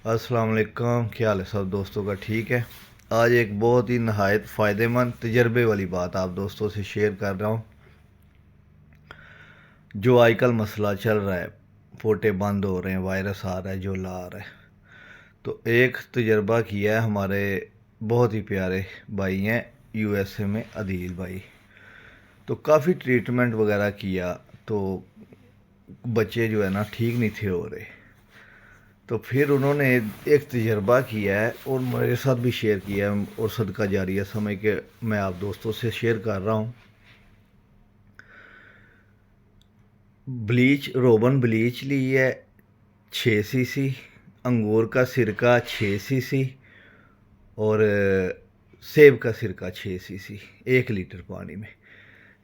السلام علیکم، کیا حال ہے سب دوستوں کا؟ ٹھیک ہے۔ آج ایک بہت ہی نہایت فائدہ مند تجربے والی بات آپ دوستوں سے شیئر کر رہا ہوں۔ جو آج کل مسئلہ چل رہا ہے، پوٹے بند ہو رہے ہیں، وائرس آ رہا ہے، جو لا آ رہا ہے، تو ایک تجربہ کیا ہے ہمارے بہت ہی پیارے بھائی ہیں یو ایس اے میں، عدیل بھائی۔ تو کافی ٹریٹمنٹ وغیرہ کیا تو بچے جو ہے نا ٹھیک نہیں تھے ہو رہے۔ تو پھر انہوں نے ایک تجربہ کیا ہے اور میرے ساتھ بھی شیئر کیا ہے، اور صدقہ جاریہ سمجھ کے میں آپ دوستوں سے شیئر کر رہا ہوں۔ روبن بلیچ لی ہے 6 cc، انگور کا سرکہ 6 cc، اور سیب کا سرکہ 6 cc 1 لیٹر پانی میں،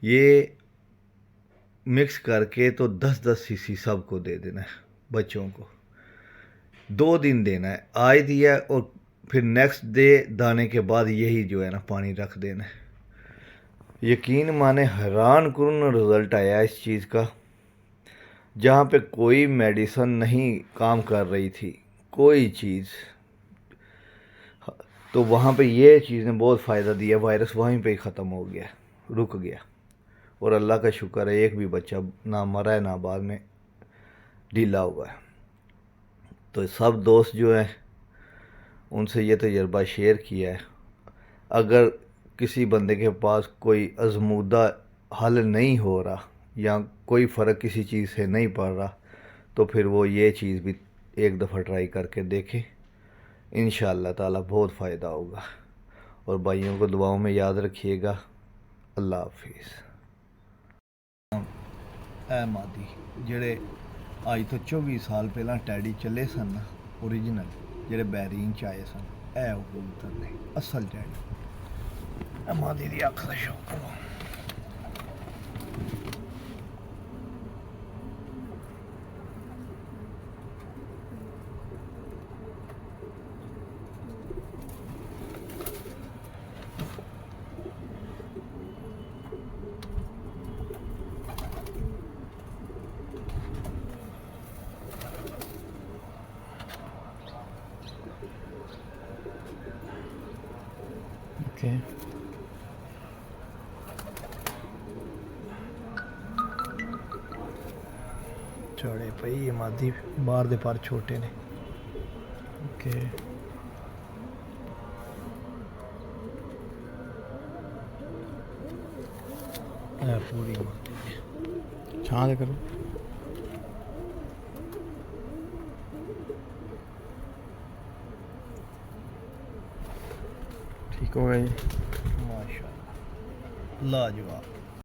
یہ مکس کر کے تو 10 cc سب کو دے دینا ہے، بچوں کو 2 دن دینا ہے۔ آج دیا اور پھر نیکسٹ ڈے دانے کے بعد یہی جو ہے نا پانی رکھ دینا ہے۔ یقین مانے حیران کن رزلٹ آیا اس چیز کا، جہاں پہ کوئی میڈیسن نہیں کام کر رہی تھی، کوئی چیز، تو وہاں پہ یہ چیز نے بہت فائدہ دیا۔ وائرس وہیں پہ ہی ختم ہو گیا، رک گیا، اور اللہ کا شکر ہے ایک بھی بچہ نہ مرا ہے نہ بعد میں ڈھیلا ہوا ہے۔ تو سب دوست جو ہیں ان سے یہ تجربہ شیئر کیا ہے۔ اگر کسی بندے کے پاس کوئی آزمودہ حل نہیں ہو رہا یا کوئی فرق کسی چیز سے نہیں پڑ رہا، تو پھر وہ یہ چیز بھی ایک دفعہ ٹرائی کر کے دیکھیں، انشاءاللہ تعالی بہت فائدہ ہوگا۔ اور بھائیوں کو دعاؤں میں یاد رکھیے گا۔ اللہ حافظ۔ اے مادی جڑے آج تو 24 سال پہلا ٹیڈی چلے سن نا، اوریجنل جڑے بحرین چ آئے سن، اے وہ کبوتر نے اصل ٹیڈی۔ اے مادی دی اکھ دا شوق کرو۔ اوکے، چوڑے پئی مادی باہر دے پر چھوٹے نے۔ اوکے، اے پوری مادی چھاں دے کرو۔ ٹھیک ہو گیا جی، ماشاء اللہ، لاجواب۔